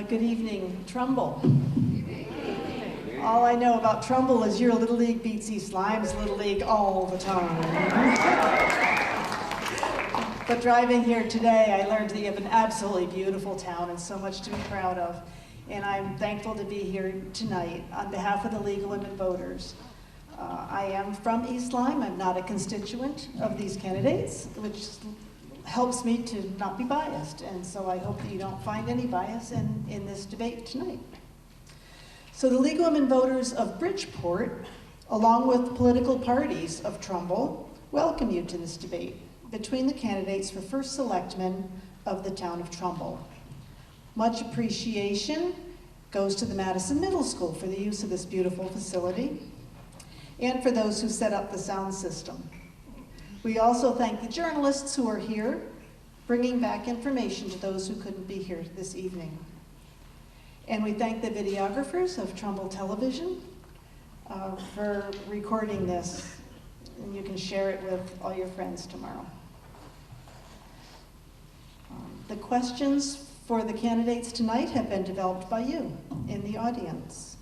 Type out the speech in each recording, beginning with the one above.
Good evening, Trumbull. All I know about Trumbull is your Little League beats East Lyme's Little League all the time. But driving here today, I learned that you have an absolutely beautiful town and so much to be proud of. And I'm thankful to be here tonight on behalf of the League of Women Voters. I am from East Lyme. I'm not a constituent of these candidates, which helps me to not be biased. And so I hope that you don't find any bias in this debate tonight. So the League of Women Voters of Bridgeport, along with political parties of Trumbull, welcome you to this debate between the candidates for first selectman of the town of Trumbull. Much appreciation goes to the Madison Middle School for the use of this beautiful facility and for those who set up the sound system. We also thank the journalists who are here, bringing back information to those who couldn't be here this evening. And we thank the videographers of Trumbull Television for recording this, and you can share it with all your friends tomorrow. The questions for the candidates tonight have been developed by you in the audience.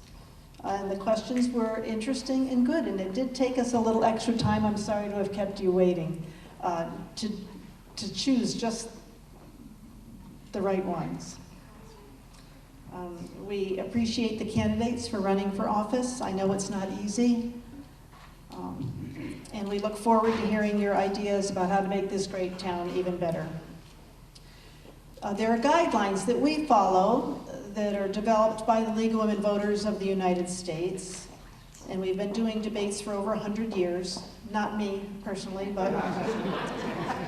And the questions were interesting and good, and it did take us a little extra time, I'm sorry to have kept you waiting, to choose just the right ones. We appreciate the candidates for running for office. I know it's not easy. And we look forward to hearing your ideas about how to make this great town even better. There are guidelines that we follow that are developed by the League of Women Voters of the United States. And we've been doing debates for over 100 years. Not me, personally, but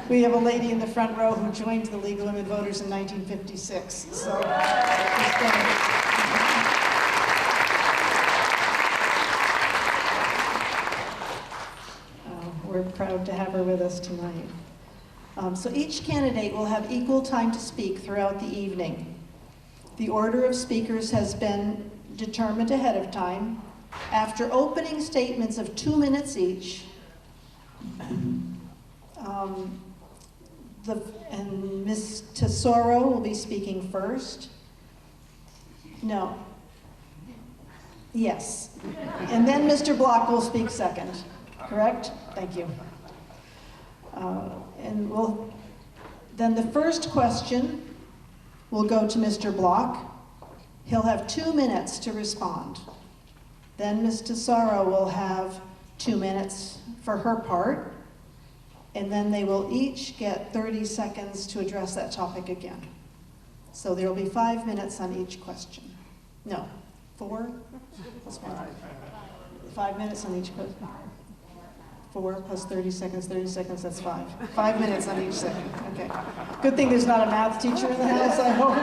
we have a lady in the front row who joined the League of Women Voters in 1956. So we're proud to have her with us tonight. So each candidate will have equal time to speak throughout the evening. The order of speakers has been determined ahead of time. After opening statements of 2 minutes each, and Ms. Tesoro will be speaking first. No. Yes. And then Mr. Block will speak second. Correct? Thank you. Then the first question will go to Mr. Block. He'll have 2 minutes to respond. Then Ms. Tesoro will have 2 minutes for her part, and then they will each get 30 seconds to address that topic again. So there will be 5 minutes on each question. No, 4? That's 1. 5 minutes on each question. 4 plus 30 seconds, that's 5. 5 minutes on each second, okay. Good thing there's not a math teacher in the house, I hope.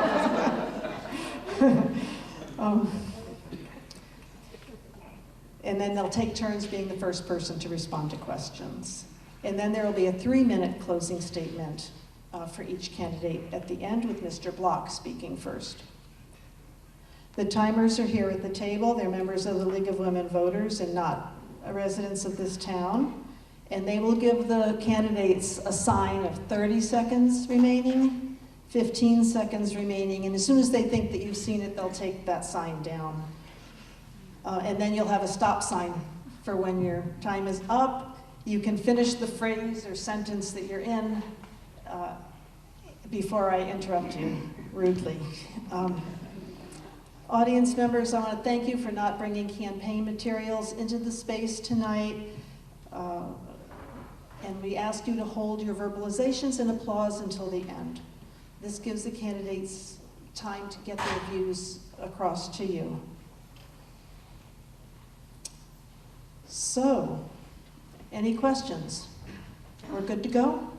And then they'll take turns being the first person to respond to questions. And then there will be a 3-minute closing statement for each candidate at the end, with Mr. Block speaking first. The timers are here at the table. They're members of the League of Women Voters and not residents of this town. And they will give the candidates a sign of 30 seconds remaining, 15 seconds remaining, and as soon as they think that you've seen it, they'll take that sign down. And then you'll have a stop sign for when your time is up. You can finish the phrase or sentence that you're in before I interrupt you rudely. Audience members, I want to thank you for not bringing campaign materials into the space tonight. And we ask you to hold your verbalizations and applause until the end. This gives the candidates time to get their views across to you. So, any questions? We're good to go?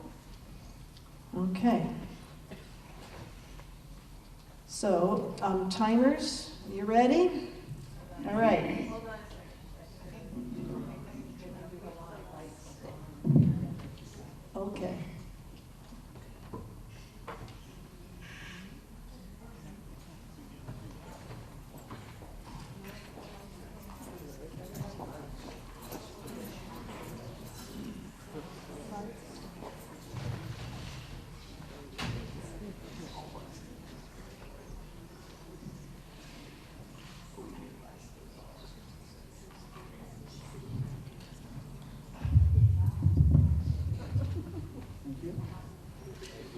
Okay. So, timers, you ready? All right. Okay.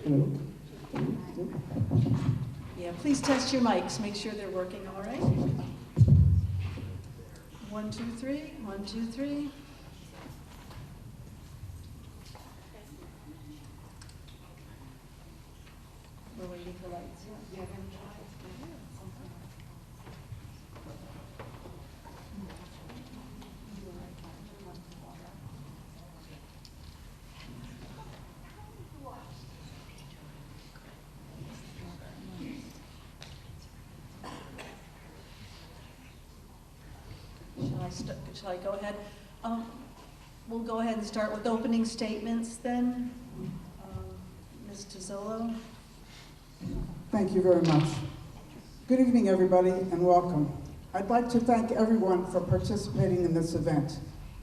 Hello. Yeah, please test your mics. Make sure they're working all right. 1, 2, 3. 1, 2, 3. We're waiting for lights. Yeah. Shall I go ahead? We'll go ahead and start with opening statements then. Ms. Tizzolo. Thank you very much. Good evening, everybody, and welcome. I'd like to thank everyone for participating in this event.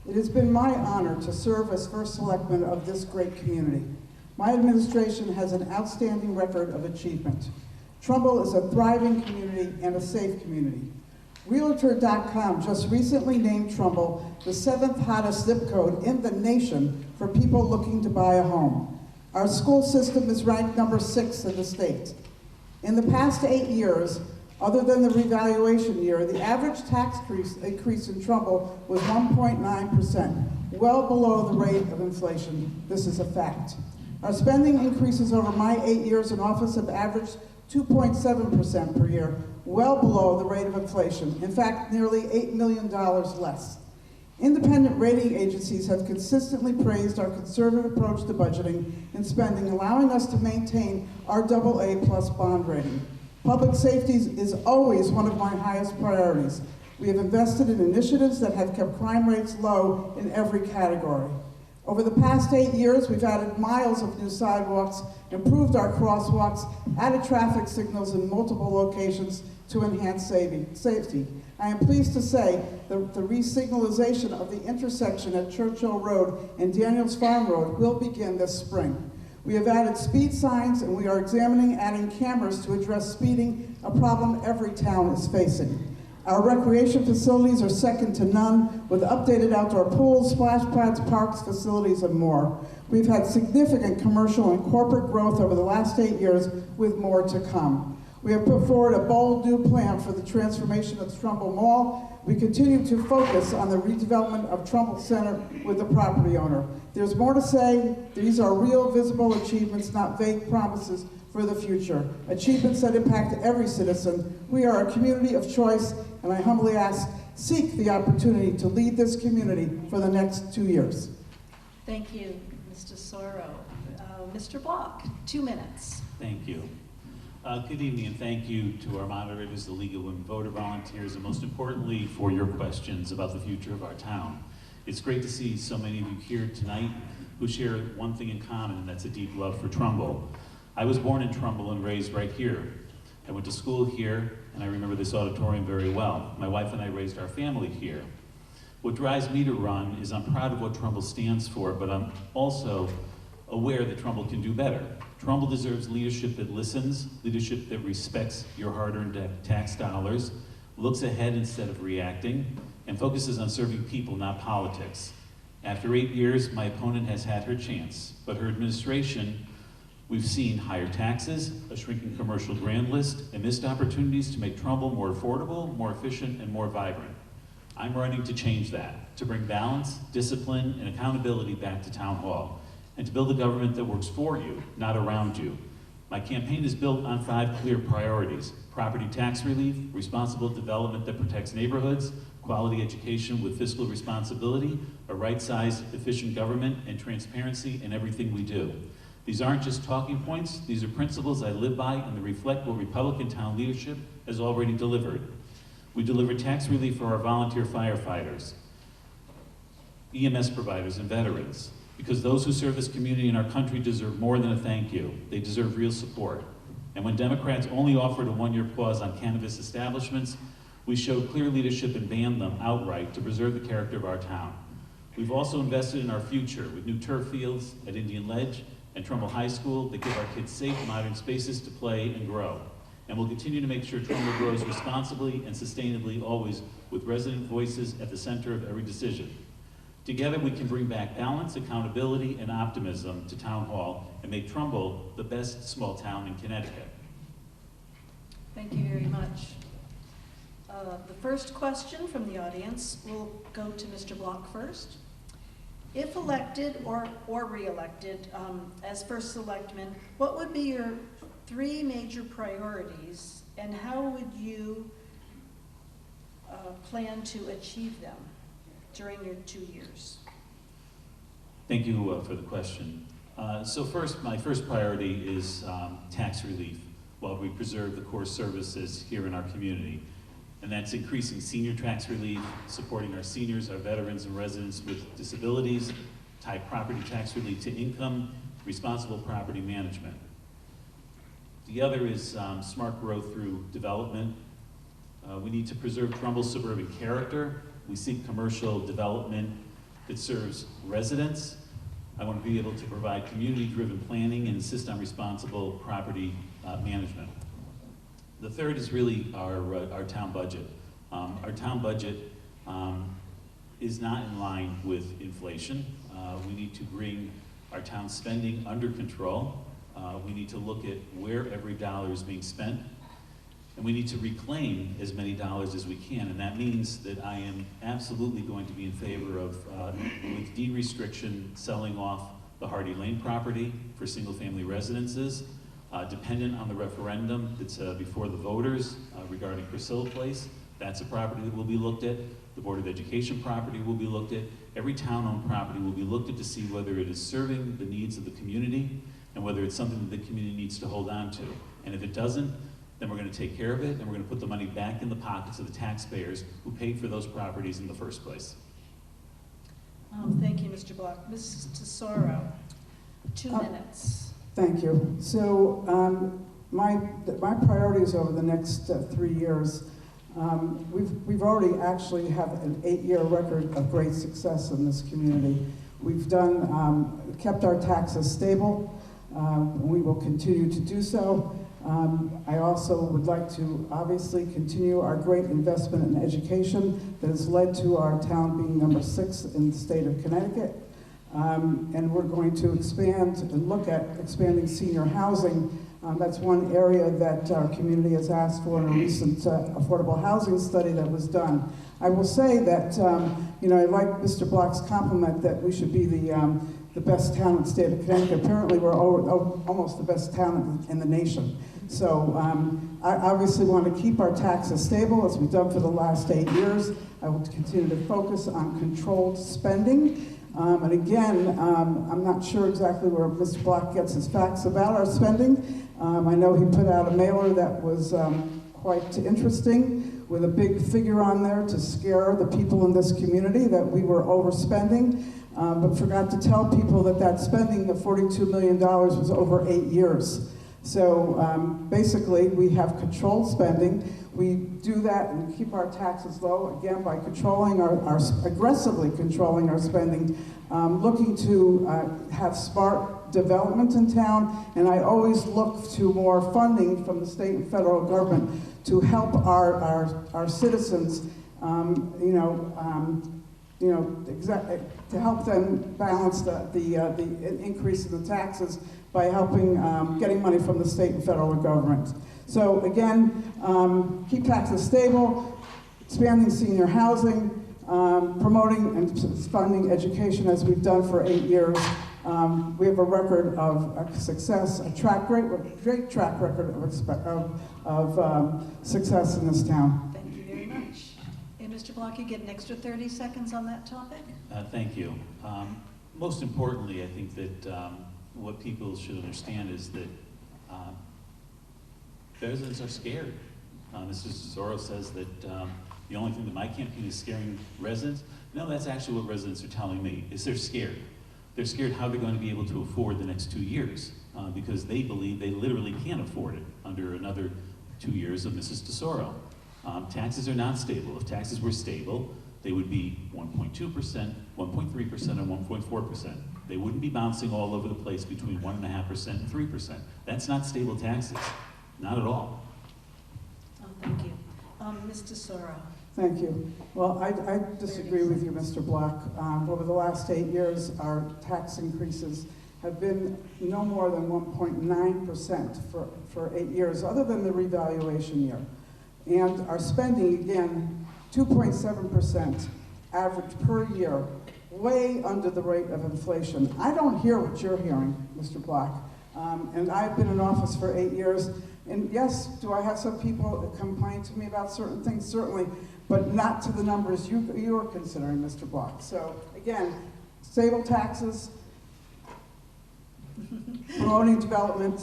It has been my honor to serve as first selectman of this great community. My administration has an outstanding record of achievement. Trumbull is a thriving community and a safe community. Realtor.com just recently named Trumbull the 7th hottest zip code in the nation for people looking to buy a home. Our school system is ranked number 6 in the state. In the past 8 years, other than the revaluation year, the average tax increase in Trumbull was 1.9%, well below the rate of inflation. This is a fact. Our spending increases over my 8 years in office have averaged 2.7% per year, well below the rate of inflation. In fact, nearly $8 million less. Independent rating agencies have consistently praised our conservative approach to budgeting and spending, allowing us to maintain our AA+ bond rating. Public safety is always one of my highest priorities. We have invested in initiatives that have kept crime rates low in every category. Over the past 8 years, we've added miles of new sidewalks, improved our crosswalks, added traffic signals in multiple locations to enhance safety. I am pleased to say that the re-signalization of the intersection at Churchill Road and Daniels Farm Road will begin this spring. We have added speed signs, and we are examining adding cameras to address speeding, a problem every town is facing. Our recreation facilities are second to none, with updated outdoor pools, splash pads, parks, facilities, and more. We've had significant commercial and corporate growth over the last 8 years, with more to come. We have put forward a bold new plan for the transformation of the Trumbull Mall. We continue to focus on the redevelopment of Trumbull Center with the property owner. There's more to say. These are real, visible achievements, not vague promises for the future. Achievements that impact every citizen. We are a community of choice, and I humbly ask, seek the opportunity to lead this community for the next 2 years. Thank you, Mr. Soro. Mr. Block, 2 minutes. Thank you. Good evening, and thank you to our moderators, the League of Women Voter Volunteers, and most importantly, for your questions about the future of our town. It's great to see so many of you here tonight who share one thing in common, and that's a deep love for Trumbull. I was born in Trumbull and raised right here. I went to school here, and I remember this auditorium very well. My wife and I raised our family here. What drives me to run is I'm proud of what Trumbull stands for, but I'm also aware that Trumbull can do better. Trumbull deserves leadership that listens, leadership that respects your hard-earned tax dollars, looks ahead instead of reacting, and focuses on serving people, not politics. After 8 years, my opponent has had her chance, but her administration, we've seen higher taxes, a shrinking commercial grand list, and missed opportunities to make Trumbull more affordable, more efficient, and more vibrant. I'm running to change that, to bring balance, discipline, and accountability back to Town Hall, and to build a government that works for you, not around you. My campaign is built on 5 clear priorities: property tax relief, responsible development that protects neighborhoods, quality education with fiscal responsibility, a right-sized, efficient government, and transparency in everything we do. These aren't just talking points, these are principles I live by, and they reflect what Republican town leadership has already delivered. We deliver tax relief for our volunteer firefighters, EMS providers, and veterans, because those who serve this community and our country deserve more than a thank you. They deserve real support. And when Democrats only offered a 1-year pause on cannabis establishments, we showed clear leadership and banned them outright to preserve the character of our town. We've also invested in our future with new turf fields at Indian Ledge and Trumbull High School that give our kids safe, modern spaces to play and grow. And we'll continue to make sure Trumbull grows responsibly and sustainably, always with resident voices at the center of every decision. Together, we can bring back balance, accountability, and optimism to Town Hall and make Trumbull the best small town in Connecticut. Thank you very much. The first question from the audience will go to Mr. Block first. If elected or re-elected as first selectman, what would be your 3 major priorities, and how would you plan to achieve them during your 2 years? Thank you for the question. So first, my first priority is tax relief while we preserve the core services here in our community. And that's increasing senior tax relief, supporting our seniors, our veterans, and residents with disabilities, tie property tax relief to income, responsible property management. The other is smart growth through development. We need to preserve Trumbull's suburban character. We seek commercial development that serves residents. I want to be able to provide community-driven planning and insist on responsible property management. The third is really our town budget. Our town budget is not in line with inflation. We need to bring our town spending under control. We need to look at where every dollar is being spent. And we need to reclaim as many dollars as we can. And that means that I am absolutely going to be in favor of, with de-restriction, selling off the Hardy Lane property for single-family residences, dependent on the referendum that's before the voters regarding Priscilla Place. That's a property that will be looked at. The Board of Education property will be looked at. Every town-owned property will be looked at to see whether it is serving the needs of the community and whether it's something that the community needs to hold on to. And if it doesn't, then we're going to take care of it, and we're going to put the money back in the pockets of the taxpayers who paid for those properties in the first place. Thank you, Mr. Block. Mrs. Tesoro, 2 minutes. Thank you. So my priorities over the next 3 years, we've already actually have an 8-year record of great success in this community. We've kept our taxes stable. We will continue to do so. I also would like to obviously continue our great investment in education that has led to our town being number 6 in the state of Connecticut. And we're going to expand and look at expanding senior housing. That's one area that our community has asked for in a recent affordable housing study that was done. I will say that, I like Mr. Block's compliment that we should be the best town in the state of Connecticut. Apparently we're almost the best town in the nation. So I obviously want to keep our taxes stable as we've done for the last 8 years. I will continue to focus on controlled spending. And again, I'm not sure exactly where Mr. Block gets his facts about our spending. I know he put out a mailer that was quite interesting with a big figure on there to scare the people in this community that we were overspending, but forgot to tell people that that spending, the $42 million, was over 8 years. So basically, we have controlled spending. We do that and keep our taxes low, again, by controlling aggressively controlling our spending, looking to have smart development in town, and I always look to more funding from the state and federal government to help our citizens, to help them balance the increase in the taxes by helping getting money from the state and federal government. So again, keep taxes stable, expanding senior housing, promoting and funding education as we've done for 8 years. We have a record of success, a great track record of success in this town. Thank you very much. And Mr. Block, you get an extra 30 seconds on that topic. Thank you. Most importantly, I think that what people should understand is that residents are scared. Mr. Tesoro says that the only thing that my campaign is scaring residents. No, that's actually what residents are telling me, is they're scared. They're scared how they're going to be able to afford the next 2 years because they believe they literally can't afford it under another 2 years of Mrs. Tesoro. Taxes are not stable. If taxes were stable, they would be 1.2%, 1.3%, and 1.4%. They wouldn't be bouncing all over the place between 1.5% and 3%. That's not stable taxes, not at all. Oh, thank you. Ms. Tesoro. Thank you. Well, I disagree with you, Mr. Black. Over the last 8 years, our tax increases have been no more than 1.9% for 8 years, other than the revaluation year. And our spending, again, 2.7% average per year, way under the rate of inflation. I don't hear what you're hearing, Mr. Black. And I've been in office for 8 years. And yes, do I have some people that complain to me about certain things? Certainly, but not to the numbers you are considering, Mr. Black. So again, stable taxes, promoting development,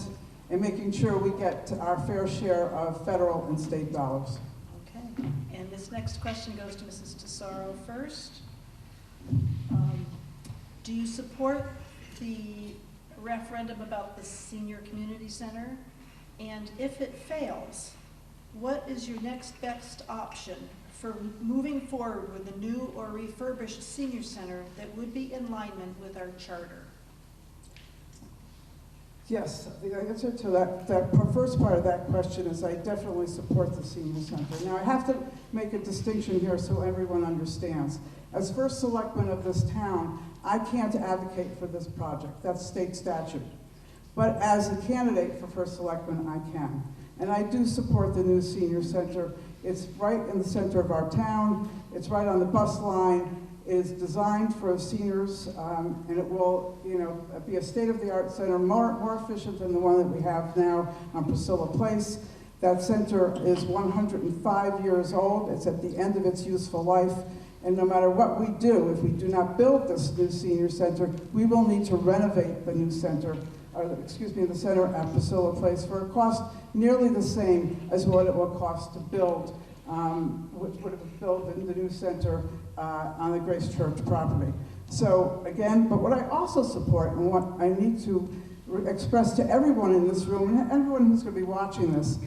and making sure we get to our fair share of federal and state dollars. Okay, and this next question goes to Mrs. Tesoro first. Do you support the referendum about the senior community center? And if it fails, what is your next best option for moving forward with a new or refurbished senior center that would be in alignment with our charter? Yes, the answer to that first part of that question is I definitely support the senior center. Now I have to make a distinction here so everyone understands. As first selectman of this town, I can't advocate for this project. That's state statute. But as a candidate for first selectman, I can. And I do support the new senior center. It's right in the center of our town. It's right on the bus line. It is designed for seniors, and it will, be a state-of-the-art center, more efficient than the one that we have now on Priscilla Place. That center is 105 years old. It's at the end of its useful life. And no matter what we do, if we do not build this new senior center, we will need to renovate the new center, the center at Priscilla Place for a cost nearly the same as what it will cost to build, which would have built in the new center on the Grace Church property. So again, but what I also support and what I need to express to everyone in this room and everyone who's going to be watching this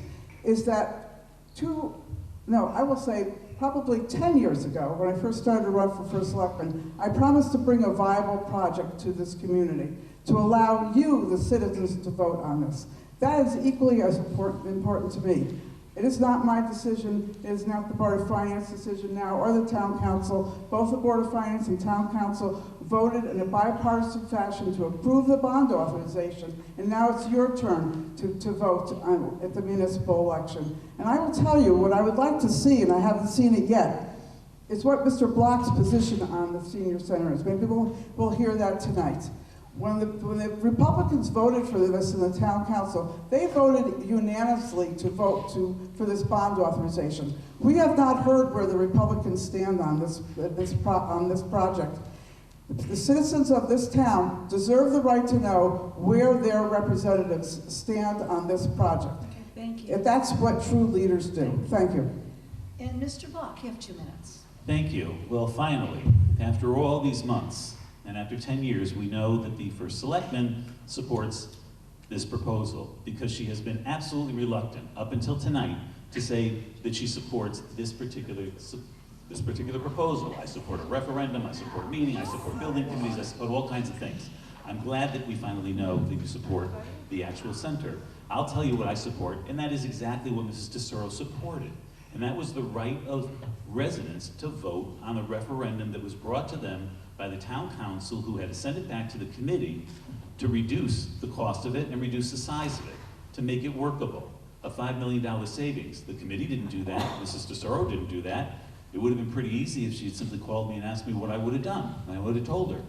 is that I will say probably 10 years ago, when I first started to run for first selectman, I promised to bring a viable project to this community to allow you, the citizens, to vote on this. That is equally as important to me. It is not my decision. It is not the Board of Finance decision now or the Town Council. Both the Board of Finance and Town Council voted in a bipartisan fashion to approve the bond authorization, and now it's your turn to vote at the municipal election. And I will tell you what I would like to see, and I haven't seen it yet, is what Mr. Block's position on the senior center is. Maybe we'll hear that tonight. When the Republicans voted for this in the Town Council, they voted unanimously to vote for this bond authorization. We have not heard where the Republicans stand on this project. The citizens of this town deserve the right to know where their representatives stand on this project. Okay, thank you. If that's what true leaders do. Thank you. And Mr. Block, you have 2 minutes. Thank you. Well, finally, after all these months, and after 10 years, we know that the first selectman supports this proposal because she has been absolutely reluctant up until tonight to say that she supports this particular proposal. I support a referendum, I support a meeting, I support building committees, I support all kinds of things. I'm glad that we finally know that you support the actual center. I'll tell you what I support, and that is exactly what Mrs. Tesoro supported. And that was the right of residents to vote on a referendum that was brought to them by the town council, who had to send it back to the committee to reduce the cost of it and reduce the size of it, to make it workable. A $5 million savings. The committee didn't do that. Mrs. Tesoro didn't do that. It would have been pretty easy if she had simply called me and asked me what I would have done. And I would have told her.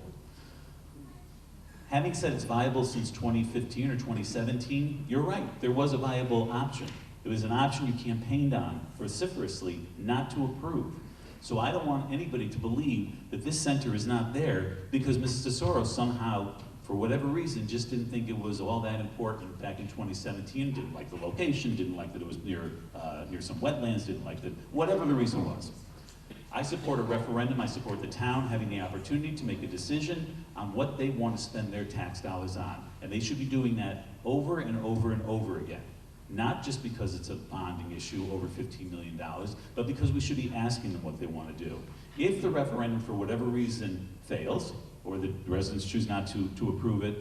Having said it's viable since 2015 or 2017, you're right. There was a viable option. It was an option you campaigned on vociferously not to approve. So I don't want anybody to believe that this center is not there because Mrs. Tesoro somehow, for whatever reason, just didn't think it was all that important back in 2017, didn't like the location, didn't like that it was near some wetlands, didn't like that, whatever the reason was. I support a referendum. I support the town having the opportunity to make a decision on what they want to spend their tax dollars on. And they should be doing that over and over and over again. Not just because it's a bonding issue over $15 million, but because we should be asking them what they want to do. If the referendum, for whatever reason, fails, or the residents choose not to approve it,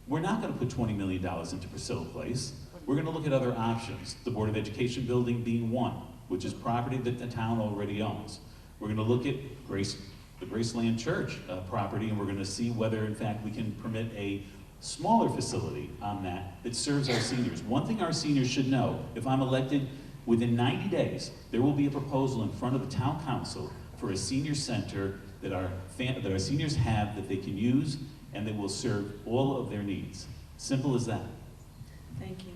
we're not going to put $20 million into Priscilla Place. We're going to look at other options, the Board of Education building being one. which is property that the town already owns. We're going to look at the Graceland Church property, and we're going to see whether, in fact, we can permit a smaller facility on that serves our seniors. One thing our seniors should know, if I'm elected, within 90 days, there will be a proposal in front of the town council for a senior center that our seniors have that they can use and that will serve all of their needs. Simple as that. Thank you.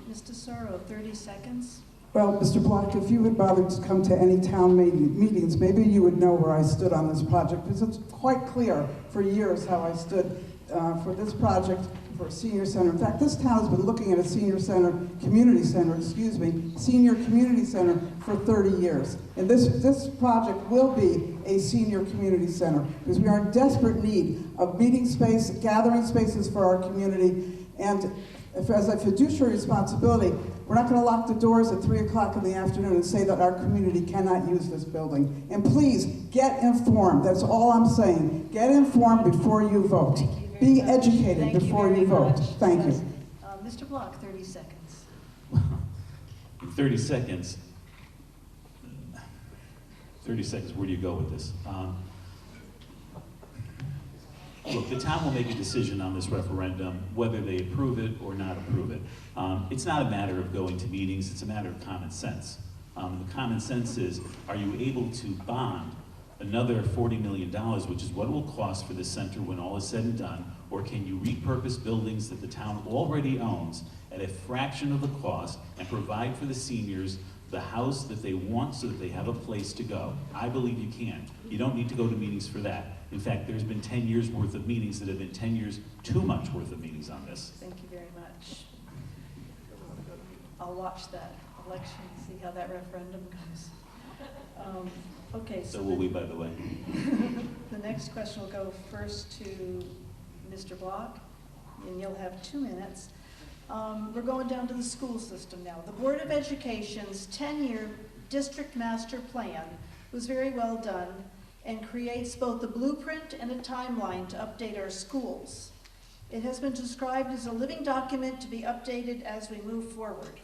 Mr. Sorrow, 30 seconds. Well, Mr. Block, if you had bothered to come to any town meetings, maybe you would know where I stood on this project, because it's quite clear for years how I stood for this project, for a senior center. In fact, this town has been looking at a senior community center for 30 years. And this project will be a senior community center, because we are in desperate need of meeting space, gathering spaces for our community, and as a fiduciary responsibility, we're not going to lock the doors at 3 o'clock in the afternoon and say that our community cannot use this building. And please, get informed. That's all I'm saying. Get informed before you vote. Be educated before you vote. Thank you. Mr. Block, 30 seconds. In 30 seconds, where do you go with this? Look, the town will make a decision on this referendum, whether they approve it or not approve it. It's not a matter of going to meetings, it's a matter of common sense. The common sense is, are you able to bond another $40 million, which is what it will cost for this center when all is said and done, or can you repurpose buildings that the town already owns at a fraction of the cost and provide for the seniors the house that they want so that they have a place to go? I believe you can. You don't need to go to meetings for that. In fact, there's been 10 years worth of meetings that have been 10 years too much worth of meetings on this. Thank you very much. I'll watch that election and see how that referendum goes. Okay. So will we, by the way. The next question will go first to Mr. Block, and you'll have 2 minutes. We're going down to the school system now. The Board of Education's 10-year district master plan was very well done and creates both a blueprint and a timeline to update our schools. It has been described as a living document to be updated as we move forward.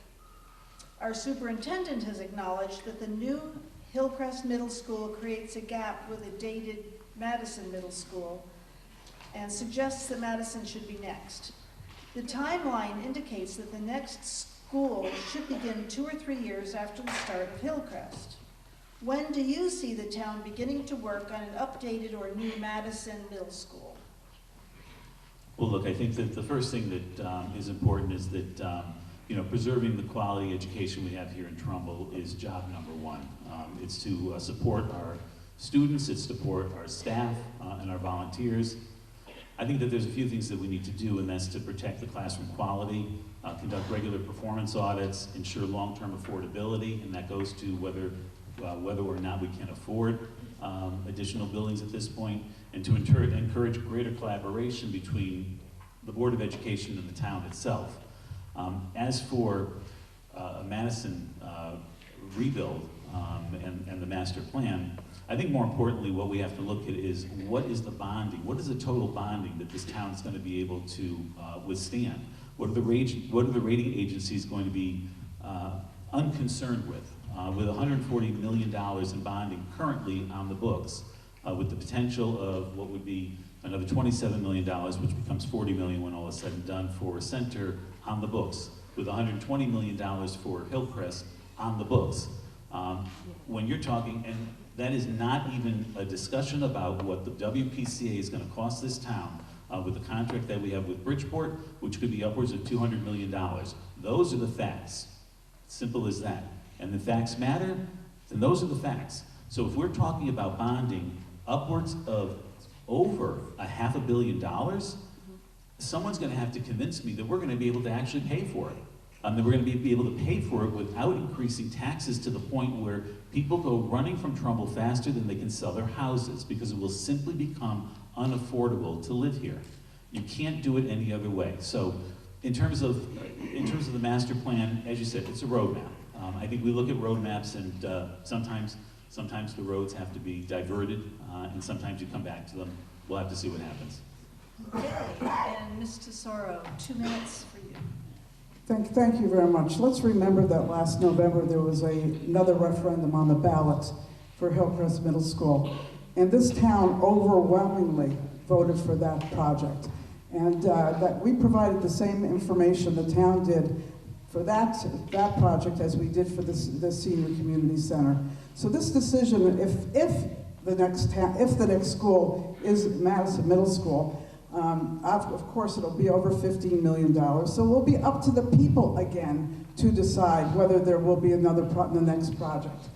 Our superintendent has acknowledged that the new Hillcrest Middle School creates a gap with a dated Madison Middle School and suggests that Madison should be next. The timeline indicates that the next school should begin 2 or 3 years after the start of Hillcrest. When do you see the town beginning to work on an updated or new Madison Middle School? Well, look, I think that the first thing that is important is that preserving the quality education we have here in Trumbull is job number one. It's to support our students, it's to support our staff and our volunteers. I think that there's a few things that we need to do, and that's to protect the classroom quality, conduct regular performance audits, ensure long-term affordability, and that goes to whether or not we can afford additional buildings at this point, and to encourage greater collaboration between the Board of Education and the town itself. As for Madison rebuild and the master plan, I think more importantly what we have to look at is what is the bonding, what is the total bonding that this town is going to be able to withstand? What are the rating agencies going to be unconcerned with? With $140 million in bonding currently on the books, with the potential of what would be another $27 million, which becomes $40 million when all is said and done for a center on the books, with $120 million for Hillcrest on the books. When you're talking, and that is not even a discussion about what the WPCA is going to cost this town with the contract that we have with Bridgeport, which could be upwards of $200 million. Those are the facts. Simple as that. And the facts matter, then those are the facts. So if we're talking about bonding upwards of over $500 million, someone's going to have to convince me that we're going to be able to actually pay for it. That we're going to be able to pay for it without increasing taxes to the point where people go running from Trumbull faster than they can sell their houses, because it will simply become unaffordable to live here. You can't do it any other way. So in terms of the master plan, as you said, it's a roadmap. I think we look at roadmaps, and sometimes the roads have to be diverted, and sometimes you come back to them. We'll have to see what happens. Okay, and Ms. Tesoro, 2 minutes for you. Thank you very much. Let's remember that last November there was another referendum on the ballot for Hillcrest Middle School. And this town overwhelmingly voted for that project. And that we provided the same information the town did for that project as we did for the senior community center. So this decision, if the next school is Madison Middle School, of course it'll be over $15 million. So it will be up to the people again to decide whether there will be the next project.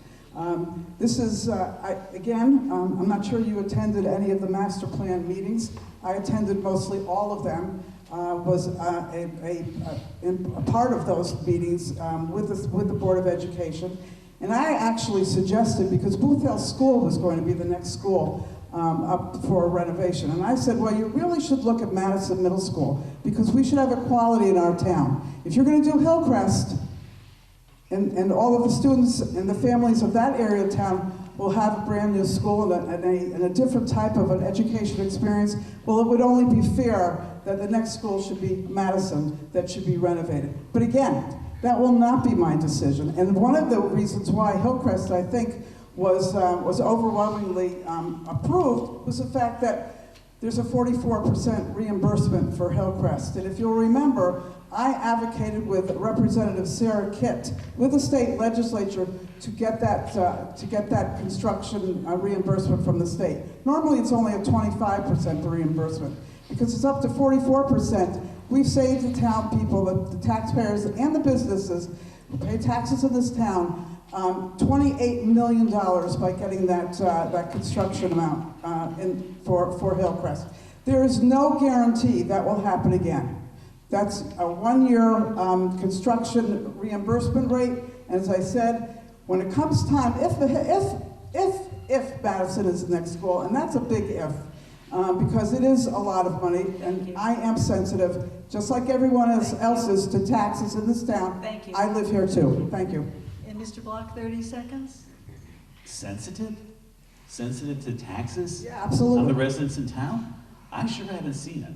This is, I'm not sure you attended any of the master plan meetings. I attended mostly all of them. Was a part of those meetings with the Board of Education. And I actually suggested, because Booth Hill School was going to be the next school up for renovation. And I said, well, you really should look at Madison Middle School, because we should have equality in our town. If you're going to do Hillcrest, and all of the students and the families of that area of town will have a brand new school and a different type of an education experience, well, it would only be fair that the next school should be Madison, that should be renovated. But again, that will not be my decision. And one of the reasons why Hillcrest, I think, was overwhelmingly approved was the fact that there's a 44% reimbursement for Hillcrest. And if you'll remember, I advocated with Representative Sarah Kitt with the state legislature to get that construction reimbursement from the state. Normally it's only a 25% reimbursement. Because it's up to 44%, we've saved the town people, the taxpayers and the businesses who pay taxes in this town, $28 million by getting that construction amount for Hillcrest. There is no guarantee that will happen again. That's a one-year construction reimbursement rate, and as I said, when it comes time, if Madison is the next school, and that's a big if, because it is a lot of money, and I am sensitive, just like everyone else is, to taxes in this town. Thank you. I live here too. Thank you. And Mr. Block, 30 seconds. Sensitive? Sensitive to taxes? Yeah, absolutely. On the residents in town? I sure haven't seen it.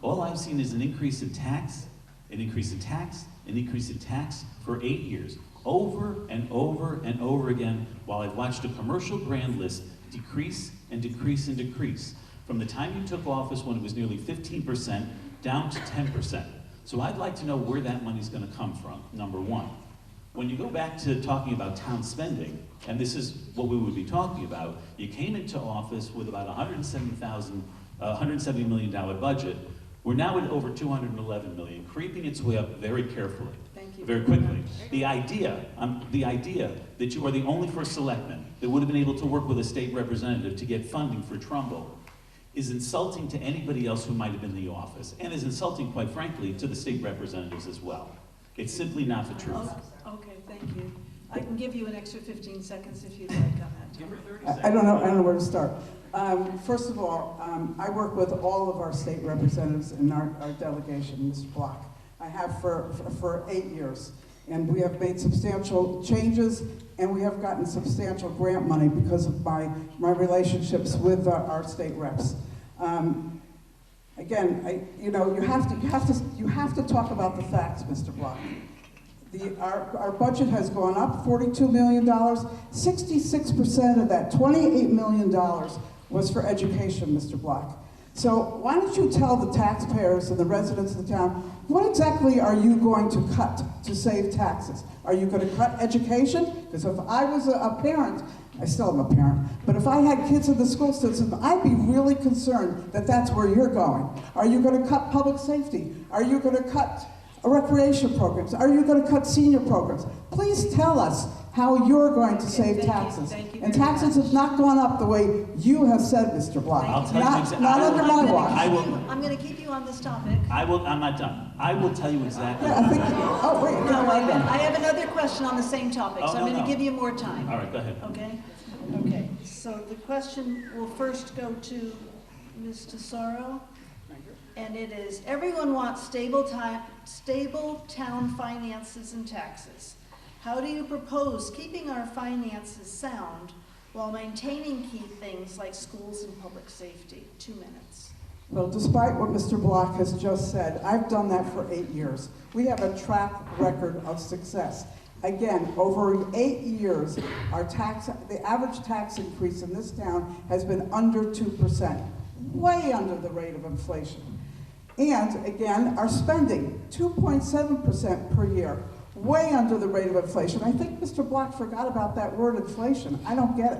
All I've seen is an increase in tax, an increase in tax, an increase in tax for 8 years, over and over and over again, while I've watched a commercial brand list decrease and decrease and decrease. From the time you took office, when it was nearly 15%, down to 10%. So I'd like to know where that money's going to come from, number one. When you go back to talking about town spending, and this is what we would be talking about, you came into office with about $170 million budget. We're now at over $211 million, creeping its way up very carefully, very quickly. The idea that you are the only first selectman that would have been able to work with a state representative to get funding for Trumbull is insulting to anybody else who might have been in the office, and is insulting, quite frankly, to the state representatives as well. It's simply not the truth. Oh, okay, thank you. I can give you an extra 15 seconds if you'd like on that. Give her 30 seconds. I don't know where to start. First of all, I work with all of our state representatives in our delegation, Mr. Block. I have for 8 years. And we have made substantial changes, and we have gotten substantial grant money because of my relationships with our state reps. Again, you have to talk about the facts, Mr. Block. Our budget has gone up $42 million. 66% of that, $28 million, was for education, Mr. Block. So why don't you tell the taxpayers and the residents of the town, what exactly are you going to cut to save taxes? Are you going to cut education? Because if I was a parent, I still am a parent, but if I had kids in the school system, I'd be really concerned that that's where you're going. Are you going to cut public safety? Are you going to cut recreation programs? Are you going to cut senior programs? Please tell us how you're going to save taxes. And taxes have not gone up the way you have said, Mr. Block. I'll tell you exactly. Not under my watch. I'm going to keep you on this topic. I'm not done. I will tell you exactly. Yeah, I think, oh, wait. No, I have another question on the same topic, so I'm going to give you more time. All right, go ahead. Okay? Okay, so the question will first go to Ms. Tesoro. And it is, everyone wants stable town finances and taxes. How do you propose keeping our finances sound while maintaining key things like schools and public safety? 2 minutes. Well, despite what Mr. Block has just said, I've done that for 8 years. We have a track record of success. Again, over 8 years, the average tax increase in this town has been under 2%, way under the rate of inflation. And again, our spending, 2.7% per year, way under the rate of inflation. I think Mr. Block forgot about that word inflation. I don't get it.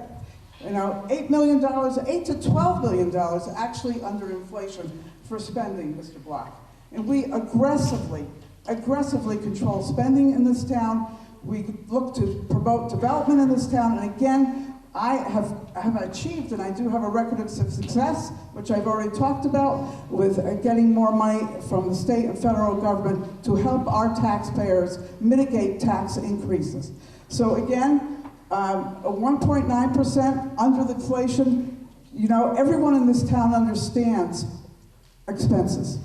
You know, $8 million, $8 to $12 million actually under inflation for spending, Mr. Block. And we aggressively control spending in this town. We look to promote development in this town. And again, I have achieved, and I do have a record of success, which I've already talked about, with getting more money from the state and federal government to help our taxpayers mitigate tax increases. So again, a 1.9% under the inflation. You know, everyone in this town understands expenses.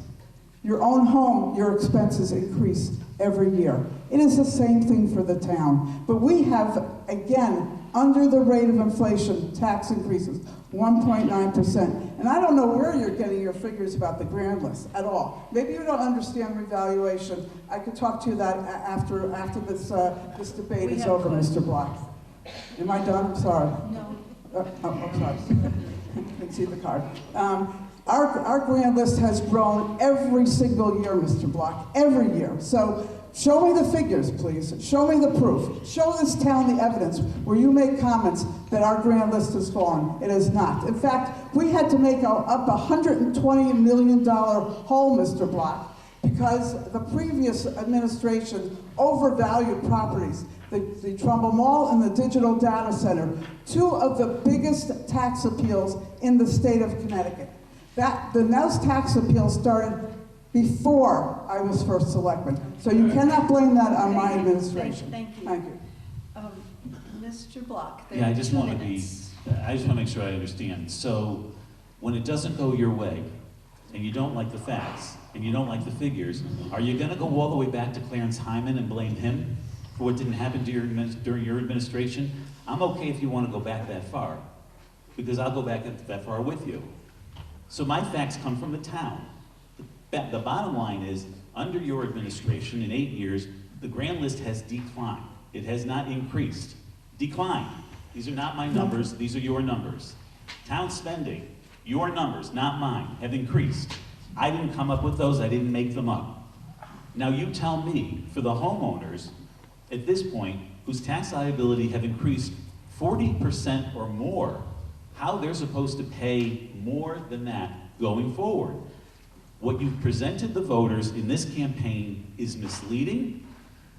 Your own home, your expenses increase every year. It is the same thing for the town. But we have, again, under the rate of inflation, tax increases, 1.9%. And I don't know where you're getting your figures about the grand list at all. Maybe you don't understand revaluation. I could talk to you that after this debate is over, Mr. Block. Am I done? I'm sorry. No. I'm sorry. I can see the card. Our grand list has grown every single year, Mr. Block, every year. So show me the figures, please. Show me the proof. Show this town the evidence where you make comments that our grand list has fallen. It has not. In fact, we had to make up $120 million hole, Mr. Block, because the previous administration overvalued properties. The Trumbull Mall and the Digital Data Center, two of the biggest tax appeals in the state of Connecticut. Those tax appeals started before I was first selectman. So you cannot blame that on my administration. Thank you. Thank you. Mr. Block, Yeah, I just want to minutes. make sure I understand. So when it doesn't go your way, and you don't like the facts, and you don't like the figures, are you going to go all the way back to Clarence Hyman and blame him for what didn't happen during your administration? I'm okay if you want to go back that far, because I'll go back that far with you. So my facts come from the town. The bottom line is, under your administration, in 8 years, the grand list has declined. It has not increased. Declined. These are not my numbers, these are your numbers. Town spending, your numbers, not mine, have increased. I didn't come up with those, I didn't make them up. Now you tell me, for the homeowners, at this point, whose tax liability have increased 40% or more, how they're supposed to pay more than that going forward. What you've presented the voters in this campaign is misleading,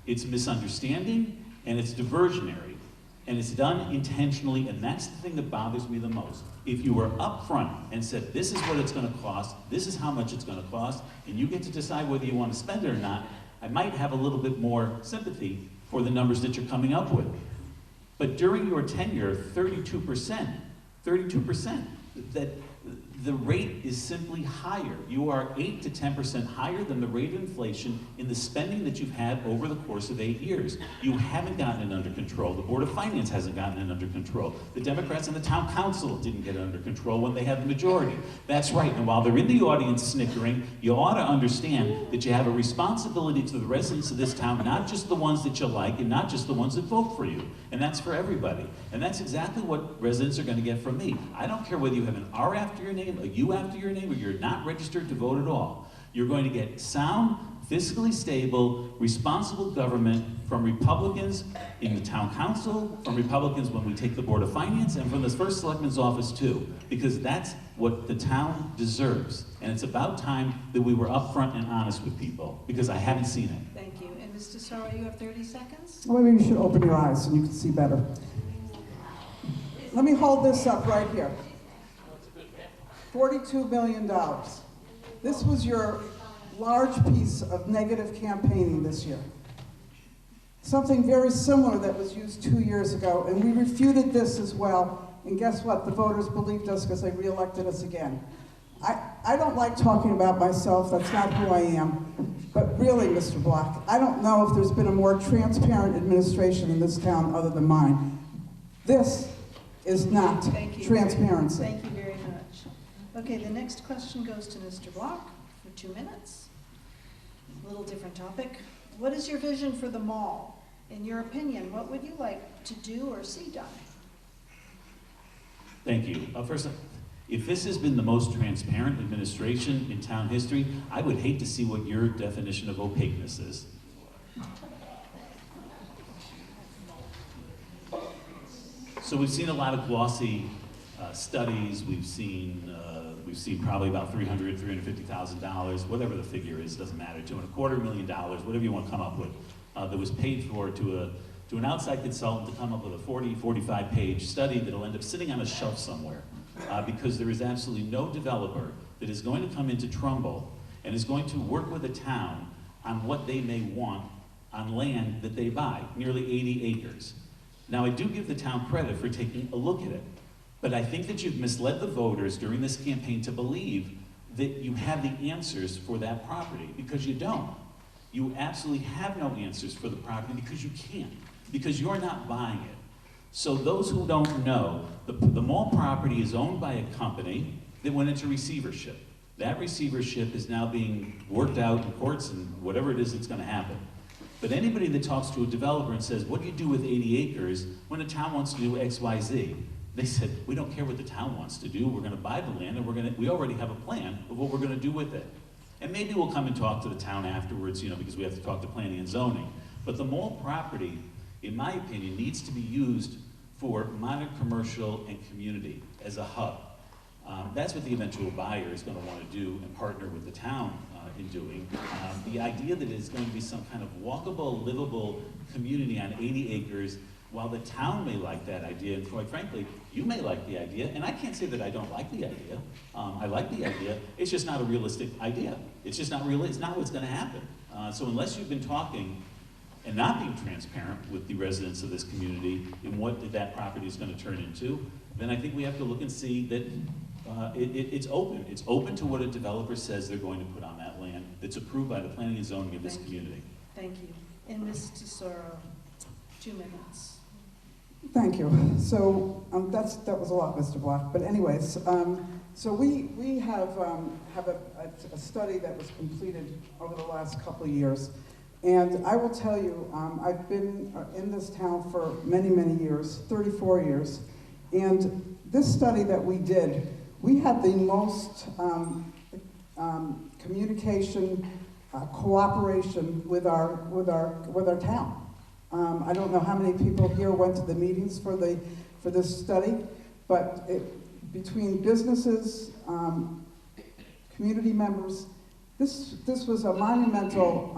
it's misunderstanding, and it's diversionary. And it's done intentionally, and that's the thing that bothers me the most. If you were upfront and said, this is what it's going to cost, this is how much it's going to cost, and you get to decide whether you want to spend it or not, I might have a little bit more sympathy for the numbers that you're coming up with. But during your tenure, 32%, that the rate is simply higher. You are 8 to 10% higher than the rate of inflation in the spending that you've had over the course of 8 years. You haven't gotten it under control. The Board of Finance hasn't gotten it under control. The Democrats and the Town Council didn't get it under control when they had the majority. That's right, and while they're in the audience snickering, you ought to understand that you have a responsibility to the residents of this town, not just the ones that you like and not just the ones that vote for you. And that's for everybody. And that's exactly what residents are going to get from me. I don't care whether you have an R after your name, a U after your name, or you're not registered to vote at all. You're going to get sound, fiscally stable, responsible government from Republicans in the Town Council, from Republicans when we take the Board of Finance, and from the First Selectman's office too, because that's what the town deserves. And it's about time that we were upfront and honest with people, because I haven't seen it. Thank you. And Mr. Sorrow, you have 30 seconds? Well, maybe you should open your eyes so you can see better. Let me hold this up right here. $42 million. This was your large piece of negative campaigning this year. Something very similar that was used 2 years ago, and we refuted this as well, and guess what? The voters believed us because they reelected us again. I don't like talking about myself, that's not who I am, but really, Mr. Block, I don't know if there's been a more transparent administration in this town other than mine. This is not transparency. Thank you very much. Okay, the next question goes to Mr. Block for 2 minutes. A little different topic. What is your vision for the mall? In your opinion, what would you like to do or see done? Thank you. First, if this has been the most transparent administration in town history, I would hate to see what your definition of opaqueness is. So we've seen a lot of glossy studies. We've seen probably about $300,000, $350,000, whatever the figure is, doesn't matter. $2.25 million, whatever you want to come up with, that was paid for to an outside consultant to come up with a 40, 45-page study that'll end up sitting on a shelf somewhere, because there is absolutely no developer that is going to come into Trumbull and is going to work with a town on what they may want on land that they buy, nearly 80 acres. Now, I do give the town credit for taking a look at it, but I think that you've misled the voters during this campaign to believe that you have the answers for that property, because you don't. You absolutely have no answers for the property because you can't, because you're not buying it. So those who don't know, the mall property is owned by a company that went into receivership. That receivership is now being worked out in courts and whatever it is that's gonna happen. But anybody that talks to a developer and says, what do you do with 80 acres when a town wants to do X, Y, Z? They said, we don't care what the town wants to do. We're gonna buy the land and we already have a plan of what we're gonna do with it. And maybe we'll come and talk to the town afterwards, because we have to talk to planning and zoning. But the mall property, in my opinion, needs to be used for modern commercial and community as a hub. That's what the eventual buyer is gonna wanna do and partner with the town in doing. The idea that it's going to be some kind of walkable, livable community on 80 acres, while the town may like that idea, and quite frankly, you may like the idea, and I can't say that I don't like the idea. I like the idea, it's just not a realistic idea. It's just not real, it's not what's gonna happen. So unless you've been talking and not being transparent with the residents of this community in what that property is gonna turn into, then I think we have to look and see that it's open. It's open to what a developer says they're going to put on that land that's approved by the planning and zoning of this community. Thank you. And Ms. Tesoro, 2 minutes. Thank you. So that was a lot, Mr. Block. But anyways, so we have a study that was completed over the last couple of years. And I will tell you, I've been in this town for many, many years, 34 years. And this study that we did, we had the most communication, cooperation with our town. I don't know how many people here went to the meetings for this study, but between businesses, community members, this was a monumental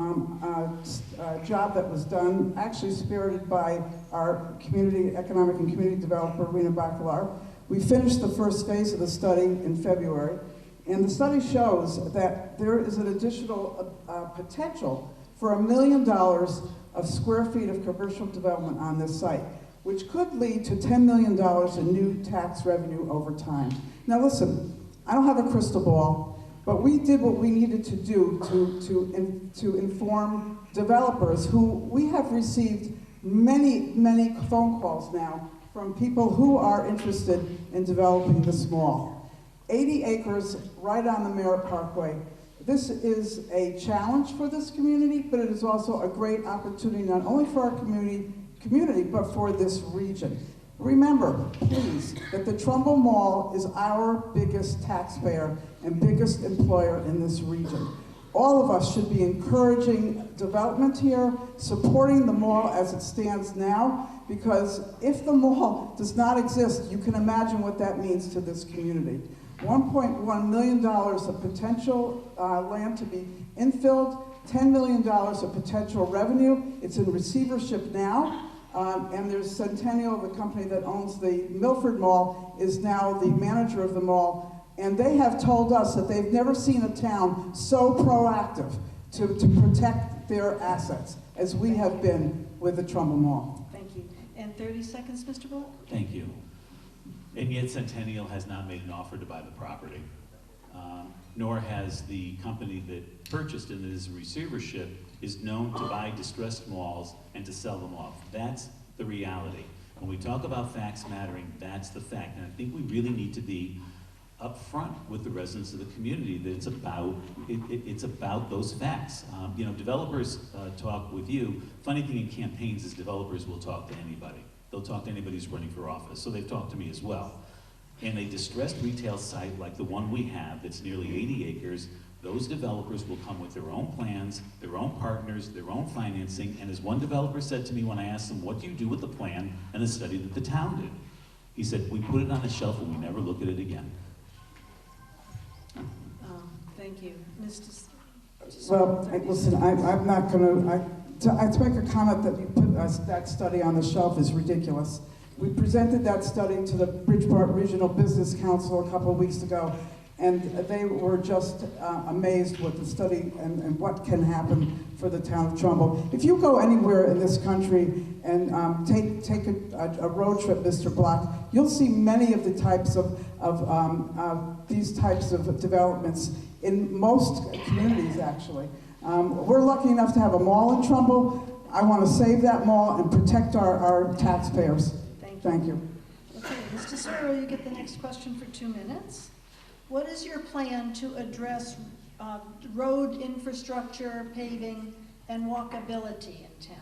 job that was done, actually spirited by our economic and community developer, Rena Bacalar. We finished the first phase of the study in February, and the study shows that there is an additional potential for $1 million of square feet of commercial development on this site, which could lead to $10 million in new tax revenue over time. Now listen, I don't have a crystal ball, but we did what we needed to do to inform developers who we have received many, many phone calls now from people who are interested in developing this mall. 80 acres right on the Merritt Parkway. This is a challenge for this community, but it is also a great opportunity not only for our community, but for this region. Remember, please, that the Trumbull Mall is our biggest taxpayer and biggest employer in this region. All of us should be encouraging development here, supporting the mall as it stands now, because if the mall does not exist, you can imagine what that means to this community. $1.1 million of potential land to be infilled, $10 million of potential revenue. It's in receivership now, and there's Centennial, the company that owns the Milford Mall, is now the manager of the mall. And they have told us that they've never seen a town so proactive to protect their assets as we have been with the Trumbull Mall. Thank you. And 30 seconds, Mr. Bull? Thank you. And yet Centennial has not made an offer to buy the property, nor has the company that purchased it as a receivership is known to buy distressed malls and to sell them off. That's the reality. When we talk about facts mattering, that's the fact. And I think we really need to be up front with the residents of the community that it's about those facts. You know, developers talk with you. Funny thing in campaigns is developers will talk to anybody. They'll talk to anybody who's running for office. So they've talked to me as well. And a distressed retail site like the one we have that's nearly 80 acres, those developers will come with their own plans, their own partners, their own financing, and as one developer said to me when I asked him, what do you do with the plan and the study that the town did? He said, we put it on a shelf and we never look at it again. Thank you. Mr. Well, listen, I'm not going to make a comment that you put that study on the shelf is ridiculous. We presented that study to the Bridgeport Regional Business Council a couple of weeks ago, and they were just amazed with the study and what can happen for the town of Trumbull. If you go anywhere in this country and take a road trip, Mr. Block, you'll see many of the types of these types of developments in most communities, actually. We're lucky enough to have a mall in Trumbull. I want to save that mall and protect our taxpayers. Thank you. Okay, Mr. Searle, you get the next question for 2 minutes. What is your plan to address road infrastructure, paving, and walkability in town?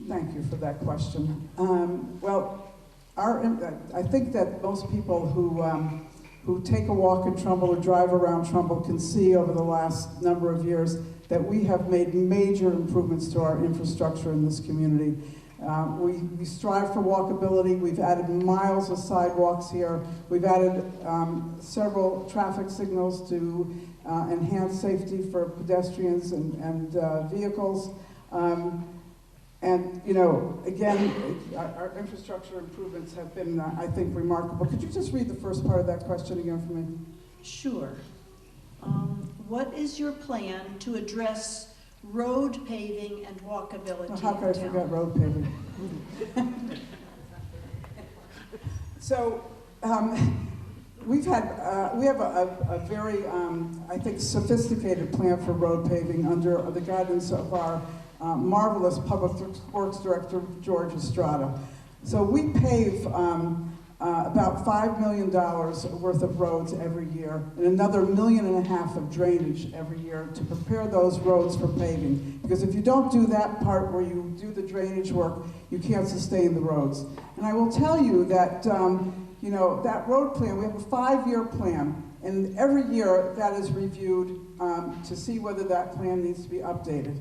Thank you for that question. Well, I think that most people who take a walk in Trumbull or drive around Trumbull can see over the last number of years that we have made major improvements to our infrastructure in this community. We strive for walkability. We've added miles of sidewalks here. We've added several traffic signals to enhance safety for pedestrians and vehicles. And, you know, again, our infrastructure improvements have been, I think, remarkable. Could you just read the first part of that question again for me? Sure. What is your plan to address road paving and walkability in town? How could I forget road paving? So, we have a very, I think, sophisticated plan for road paving under the guidance of our marvelous Public Works Director, George Estrada. So we pave about $5 million worth of roads every year and another $1.5 million of drainage every year to prepare those roads for paving. Because if you don't do that part where you do the drainage work, you can't sustain the roads. And I will tell you that, you know, that road plan, we have a 5-year plan, and every year that is reviewed to see whether that plan needs to be updated.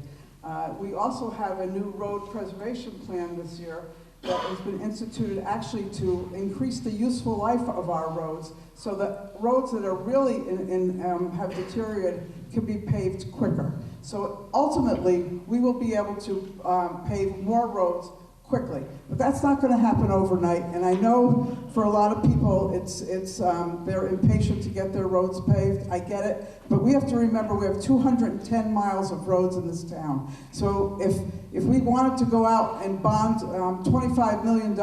We also have a new road preservation plan this year that has been instituted actually to increase the useful life of our roads so that roads that are really have deteriorated can be paved quicker. So ultimately, we will be able to pave more roads quickly. But that's not going to happen overnight, and I know for a lot of people they're impatient to get their roads paved. I get it, but we have to remember we have 210 miles of roads in this town. So if we wanted to go out and bond $25 million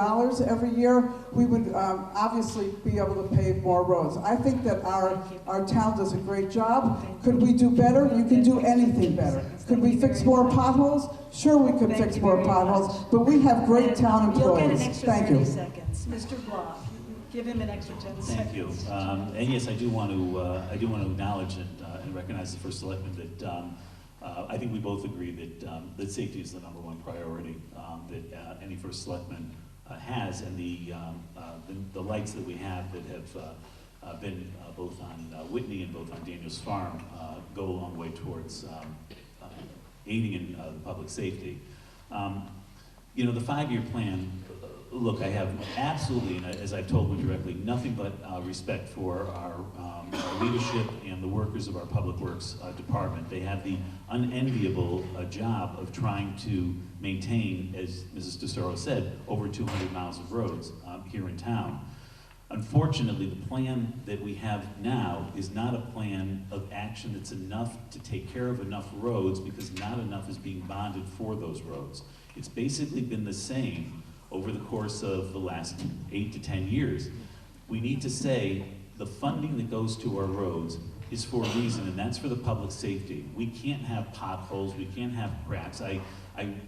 every year, we would obviously be able to pave more roads. I think that our town does a great job. Could we do better? You can do anything better. Could we fix more potholes? Sure, we could fix more potholes, but we have great town employees. You'll get an extra Thank 30 you. seconds. Mr. Block, give him an extra 10 seconds. Thank you. And yes, I do want to acknowledge and recognize the first selectman that I think we both agree that safety is the #1 priority that any first selectman has, and the lights that we have that have been both on Whitney and both on Daniels Farm go a long way towards aiding in the public safety. You know, the 5-year plan, look, I have absolutely, and as I've told you directly, nothing but respect for our leadership and the workers of our Public Works Department. They have the unenviable job of trying to maintain, as Mrs. DeSoro said, over 200 miles of roads here in town. Unfortunately, the plan that we have now is not a plan of action that's enough to take care of enough roads because not enough is being bonded for those roads. It's basically been the same over the course of the last 8 to 10 years. We need to say the funding that goes to our roads is for a reason, and that's for the public safety. We can't have potholes, we can't have cracks. In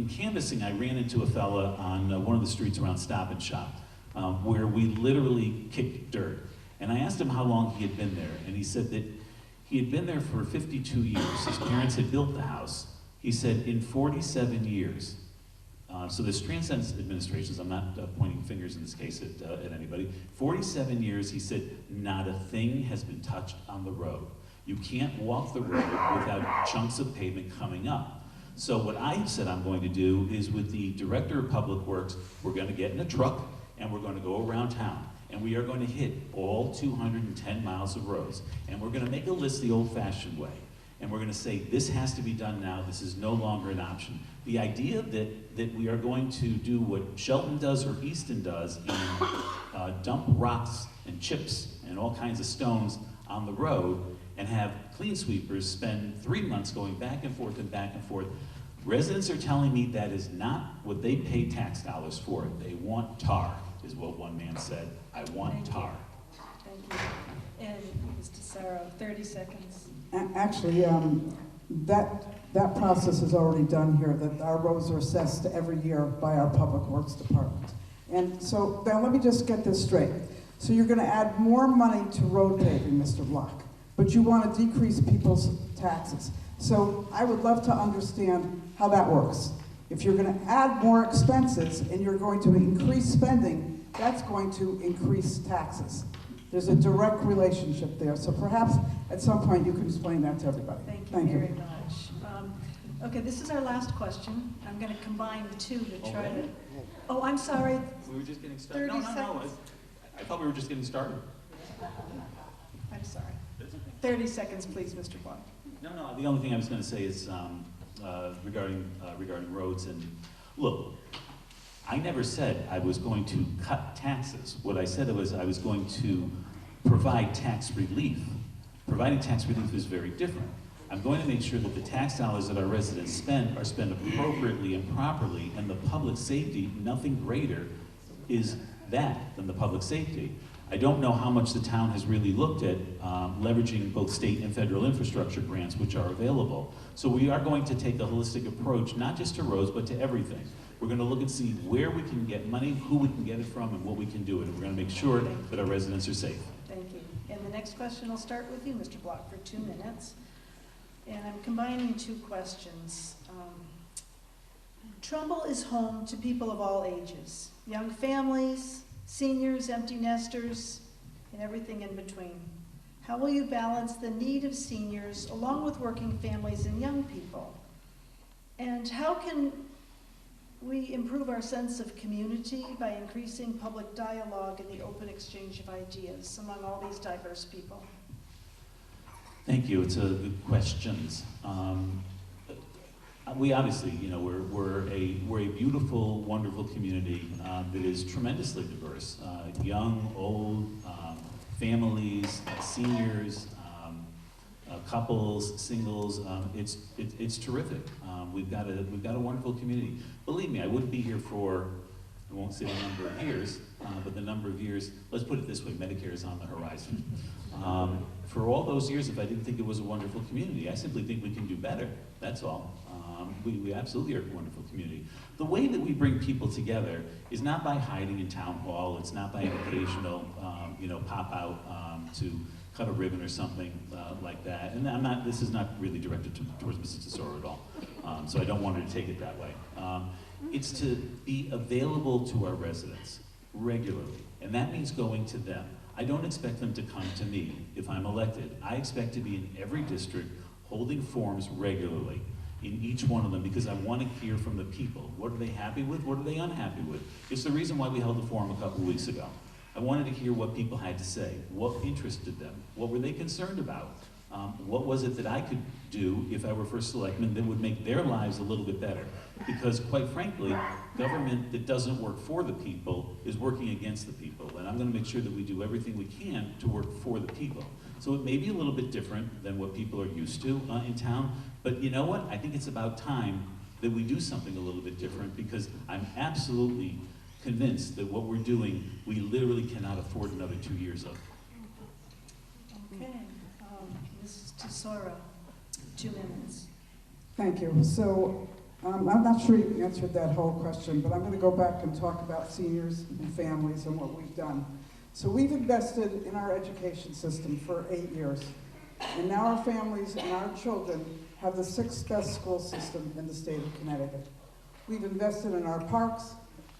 canvassing, I ran into a fella on one of the streets around Stop and Shop. where we literally kicked dirt. And I asked him how long he had been there, and he said that he had been there for 52 years. His parents had built the house. He said in 47 years. So this transcends administrations. I'm not pointing fingers in this case at anybody. 47 years, he said, not a thing has been touched on the road. You can't walk the road without chunks of pavement coming up. So what I said I'm going to do is, with the Director of Public Works, we're going to get in a truck and we're going to go around town. And we are going to hit all 210 miles of roads. And we're going to make a list the old-fashioned way. And we're going to say, this has to be done now. This is no longer an option. The idea that we are going to do what Shelton does or Easton does and dump rocks and chips and all kinds of stones on the road and have clean sweepers spend 3 months going back and forth and back and forth. Residents are telling me that is not what they pay tax dollars for. They want tar, is what one man said. I want tar. Thank you. And Mr. Sarro, 30 seconds. Actually, that process is already done here, that our roads are assessed every year by our Public Works Department. And so now let me just get this straight. So you're gonna add more money to road paving, Mr. Block, but you wanna decrease people's taxes. So I would love to understand how that works. If you're gonna add more expenses and you're going to increase spending, that's going to increase taxes. There's a direct relationship there. So perhaps at some point you can explain that to everybody. Thank you very much. Okay, this is our last question. I'm going to combine the two to try to. Oh, I'm sorry. We were just getting started. 30 seconds. I thought we were just getting started. I'm sorry. 30 seconds, please, Mr. Block. No, the only thing I was going to say is regarding roads. And look, I never said I was going to cut taxes. What I said was I was going to provide tax relief. Providing tax relief is very different. I'm going to make sure that the tax dollars that our residents spend are spent appropriately and properly, and the public safety, nothing greater is that than the public safety. I don't know how much the town has really looked at leveraging both state and federal infrastructure grants which are available. So we are going to take a holistic approach, not just to roads, but to everything. We're going to look and see where we can get money, who we can get it from, and what we can do it. And we're going to make sure that our residents are safe. Thank you. And the next question will start with you, Mr. Block, for 2 minutes. And I'm combining two questions. Trumbull is home to people of all ages, young families, seniors, empty nesters, and everything in between. How will you balance the need of seniors along with working families and young people? And how can we improve our sense of community by increasing public dialogue and the open exchange of ideas among all these diverse people? Thank you. It's a good questions. We obviously, we're a beautiful, wonderful community that is tremendously diverse. Young, old, families, seniors, couples, singles. It's terrific. We've got a wonderful community. Believe me, I wouldn't be here for, I won't say the number of years, but the number of years. Let's put it this way: Medicare is on the horizon. For all those years, if I didn't think it was a wonderful community, I simply think we can do better. That's all. We absolutely are a wonderful community. The way that we bring people together is not by hiding in town hall. It's not by an occasional, pop out to cut a ribbon or something like that. And this is not really directed towards Mrs. Tesoro at all. So I don't want her to take it that way. It's to be available to our residents regularly. And that means going to them. I don't expect them to come to me if I'm elected. I expect to be in every district holding forums regularly in each one of them, because I want to hear from the people. What are they happy with? What are they unhappy with? It's the reason why we held a forum a couple of weeks ago. I wanted to hear what people had to say. What interested them? What were they concerned about? What was it that I could do if I were first selectman that would make their lives a little bit better? Because quite frankly, government that doesn't work for the people is working against the people. And I'm going to make sure that we do everything we can to work for the people. So it may be a little bit different than what people are used to in town, but you know what? I think it's about time that we do something a little bit different, because I'm absolutely convinced that what we're doing, we literally cannot afford another 2 years of. Okay, Mrs. Tesoro, 2 minutes. Thank you. So I'm not sure you answered that whole question, but I'm going to go back and talk about seniors and families and what we've done. So we've invested in our education system for 8 years, and now our families and our children have the 6th best school system in the state of Connecticut. We've invested in our parks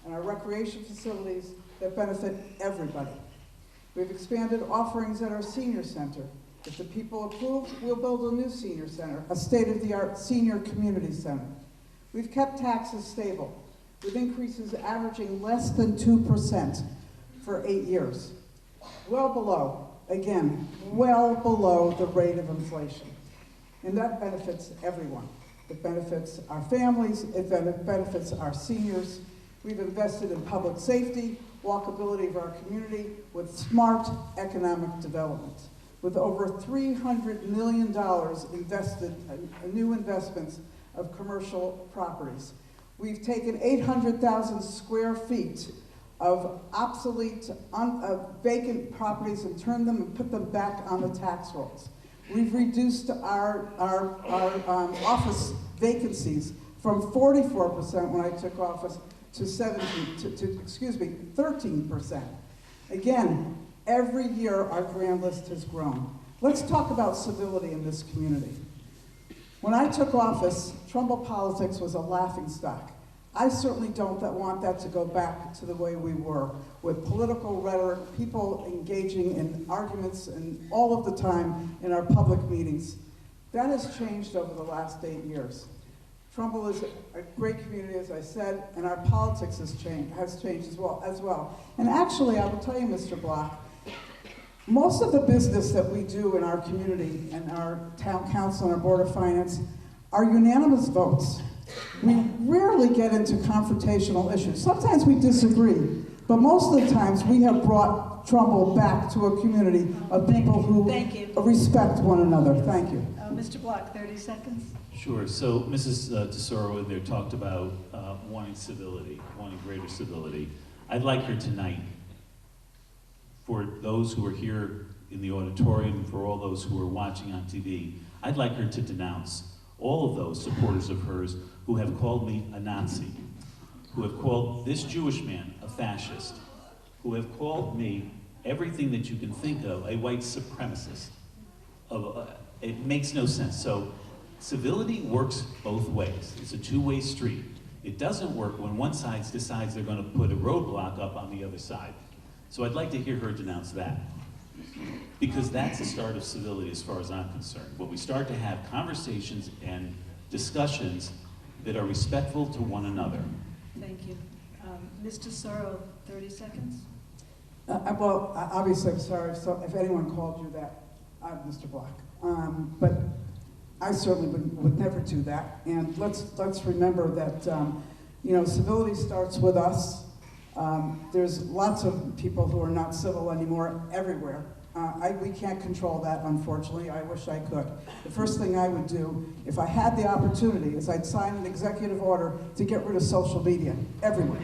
and our recreation facilities that benefit everybody. We've expanded offerings at our senior center. If the people approve, we'll build a new senior center, a state-of-the-art senior community center. We've kept taxes stable, with increases averaging less than 2% for 8 years. Well below, again, well below the rate of inflation. And that benefits everyone. It benefits our families, it benefits our seniors. We've invested in public safety, walkability of our community, with smart economic development. With over $300 million invested in new investments of commercial properties. We've taken 800,000 square feet of obsolete, vacant properties and turned them and put them back on the tax rolls. We've reduced our office vacancies from 44% when I took office to 13%. Again, every year our grand list has grown. Let's talk about civility in this community. When I took office, Trumbull politics was a laughingstock. I certainly don't want that to go back to the way we were, with political rhetoric, people engaging in arguments and all of the time in our public meetings. That has changed over the last 8 years. Trumbull is a great community, as I said, and our politics has changed as well. And actually, I will tell you, Mr. Block, most of the business that we do in our community and our town council and our board of finance are unanimous votes. We rarely get into confrontational issues. Sometimes we disagree, but most of the times we have brought Trumbull back to a community of people who respect one another. Thank you. Mr. Block, 30 seconds. Sure. So Mrs. Tesoro there talked about wanting civility, wanting greater civility. I'd like her tonight, for those who are here in the auditorium, for all those who are watching on TV, I'd like her to denounce all of those supporters of hers who have called me a Nazi, who have called this Jewish man a fascist, who have called me everything that you can think of, a white supremacist. It makes no sense. So civility works both ways. It's a two-way street. It doesn't work when one side decides they're going to put a roadblock up on the other side. So I'd like to hear her denounce that, because that's the start of civility as far as I'm concerned. When we start to have conversations and discussions that are respectful to one another. Thank you. Mr. Sorrow, 30 seconds. Well, obviously, I'm sorry if anyone called you that, Mr. Block. But I certainly would never do that. And let's remember that civility starts with us. There's lots of people who are not civil anymore everywhere. We can't control that, unfortunately. I wish I could. The first thing I would do, if I had the opportunity, is I'd sign an executive order to get rid of social media everywhere.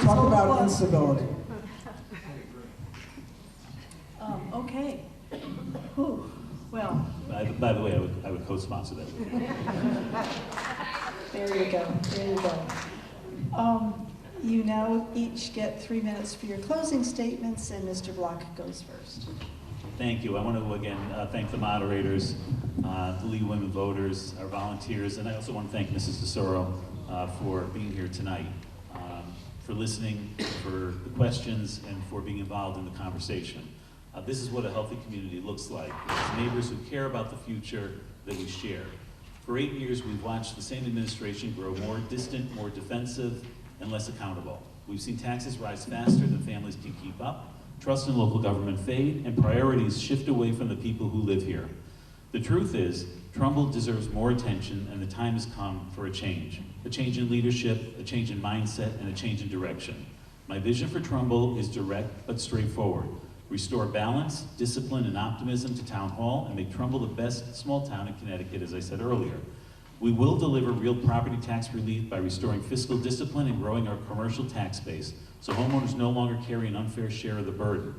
Talk about incivility. Okay. Whew. Well. By the way, I would co-sponsor that. There you go. There you go. You now each get 3 minutes for your closing statements, and Mr. Block goes first. Thank you. I want to again thank the moderators, the League of Women Voters, our volunteers, and I also want to thank Mrs. Tesoro for being here tonight, for listening, for the questions, and for being involved in the conversation. This is what a healthy community looks like. It's neighbors who care about the future that we share. For 8 years, we've watched the same administration grow more distant, more defensive, and less accountable. We've seen taxes rise faster than families can keep up, trust in local government fade, and priorities shift away from the people who live here. The truth is, Trumbull deserves more attention, and the time has come for a change in leadership, a change in mindset, and a change in direction. My vision for Trumbull is direct but straightforward. Restore balance, discipline, and optimism to Town Hall, and make Trumbull the best small town in Connecticut, as I said earlier. We will deliver real property tax relief by restoring fiscal discipline and growing our commercial tax base, so homeowners no longer carry an unfair share of the burden.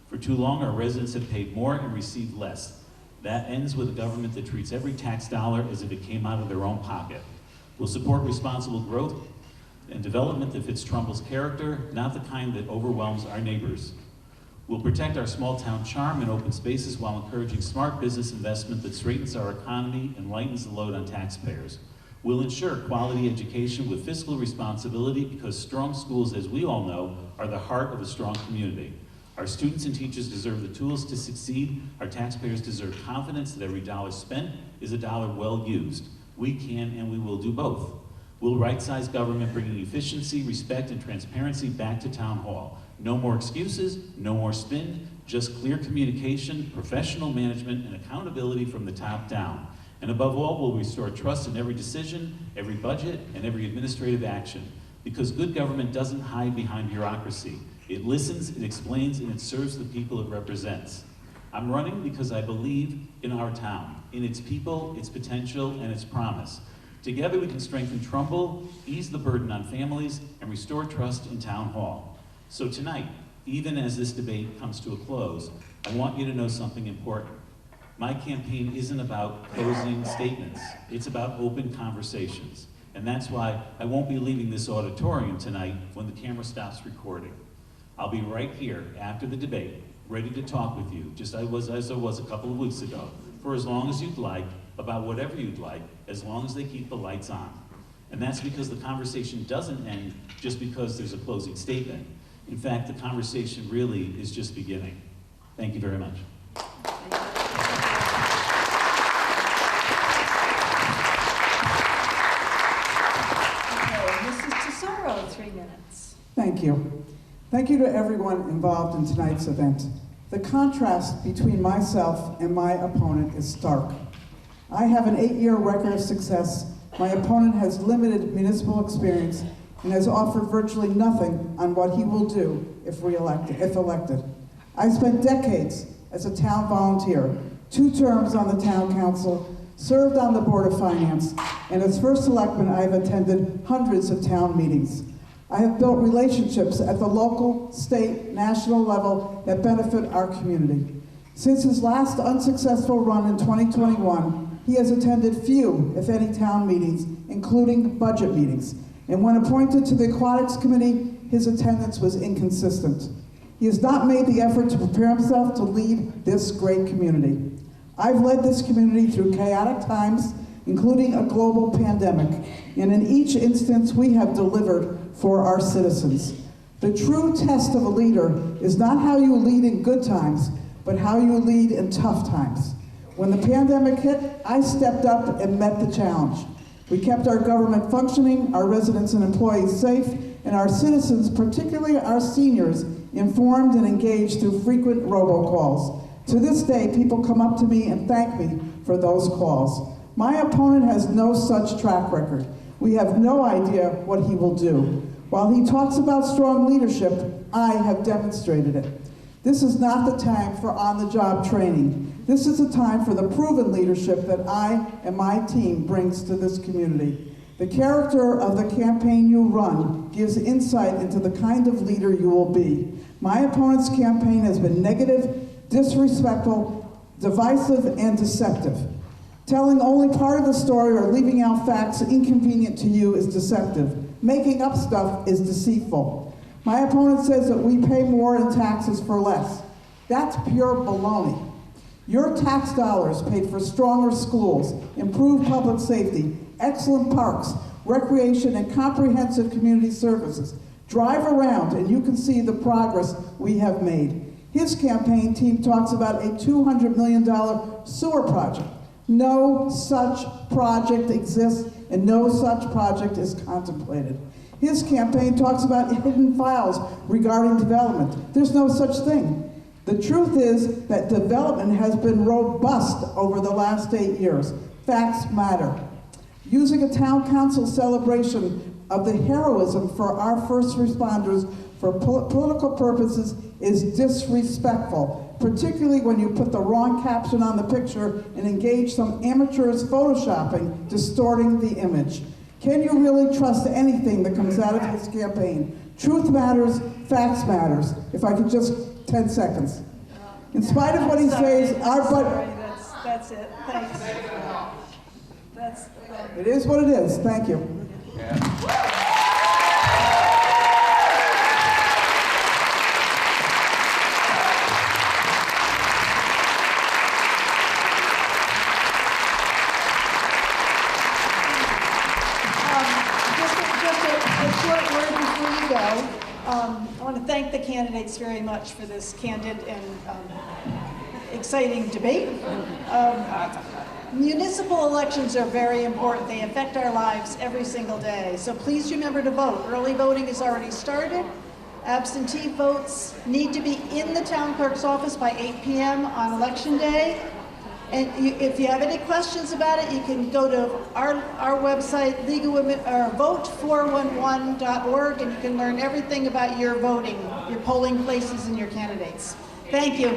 For too long, our residents have paid more and received less. That ends with a government that treats every tax dollar as if it came out of their own pocket. We'll support responsible growth and development that fits Trumbull's character, not the kind that overwhelms our neighbors. We'll protect our small town charm and open spaces while encouraging smart business investment that straightens our economy and lightens the load on taxpayers. We'll ensure quality education with fiscal responsibility because strong schools, as we all know, are the heart of a strong community. Our students and teachers deserve the tools to succeed. Our taxpayers deserve confidence that every dollar spent is a dollar well used. We can and we will do both. We'll right-size government, bringing efficiency, respect, and transparency back to Town Hall. No more excuses, no more spin, just clear communication, professional management, and accountability from the top down. And above all, we'll restore trust in every decision, every budget, and every administrative action. Because good government doesn't hide behind bureaucracy. It listens, it explains, and it serves the people it represents. I'm running because I believe in our town, in its people, its potential, and its promise. Together we can strengthen Trumbull, ease the burden on families, and restore trust in Town Hall. So tonight, even as this debate comes to a close, I want you to know something important. My campaign isn't about closing statements. It's about open conversations. And that's why I won't be leaving this auditorium tonight when the camera stops recording. I'll be right here after the debate, ready to talk with you, just as I was a couple of weeks ago, for as long as you'd like, about whatever you'd like, as long as they keep the lights on. And that's because the conversation doesn't end just because there's a closing statement. In fact, the conversation really is just beginning. Thank you very much. Tesoro, 3 minutes. Thank you. Thank you to everyone involved in tonight's event. The contrast between myself and my opponent is stark. I have an 8-year record of success. My opponent has limited municipal experience and has offered virtually nothing on what he will do if elected. I spent decades as a town volunteer, 2 terms on the town council, served on the Board of Finance, and as first selectman, I have attended hundreds of town meetings. I have built relationships at the local, state, national level that benefit our community. Since his last unsuccessful run in 2021, he has attended few, if any, town meetings, including budget meetings. And when appointed to the Aquatics Committee, his attendance was inconsistent. He has not made the effort to prepare himself to lead this great community. I've led this community through chaotic times, including a global pandemic, and in each instance we have delivered for our citizens. The true test of a leader is not how you lead in good times, but how you lead in tough times. When the pandemic hit, I stepped up and met the challenge. We kept our government functioning, our residents and employees safe, and our citizens, particularly our seniors, informed and engaged through frequent robocalls. To this day, people come up to me and thank me for those calls. My opponent has no such track record. We have no idea what he will do. While he talks about strong leadership, I have demonstrated it. This is not the time for on-the-job training. This is the time for the proven leadership that I and my team brings to this community. The character of the campaign you run gives insight into the kind of leader you will be. My opponent's campaign has been negative, disrespectful, divisive, and deceptive. Telling only part of the story or leaving out facts inconvenient to you is deceptive. Making up stuff is deceitful. My opponent says that we pay more in taxes for less. That's pure baloney. Your tax dollars paid for stronger schools, improved public safety, excellent parks, recreation, and comprehensive community services. Drive around and you can see the progress we have made. His campaign team talks about a $200 million sewer project. No such project exists and no such project is contemplated. His campaign talks about hidden files regarding development. There's no such thing. The truth is that development has been robust over the last 8 years. Facts matter. Using a town council celebration of the heroism for our first responders for political purposes is disrespectful, particularly when you put the wrong caption on the picture and engage some amateur's photoshopping, distorting the image. Can you really trust anything that comes out of his campaign? Truth matters, facts matters. If I could just 10 seconds. In spite of what he says, That's it. Thanks. That's. It is what it is. Thank you. A short word before you go. I want to thank the candidates very much for this candid and exciting debate. Municipal elections are very important. They affect our lives every single day. So please remember to vote. Early voting has already started. Absentee votes need to be in the town clerk's office by 8 p.m. on election day. And if you have any questions about it, you can go to our website, vote411.org, and you can learn everything about your voting, your polling places, and your candidates. Thank you.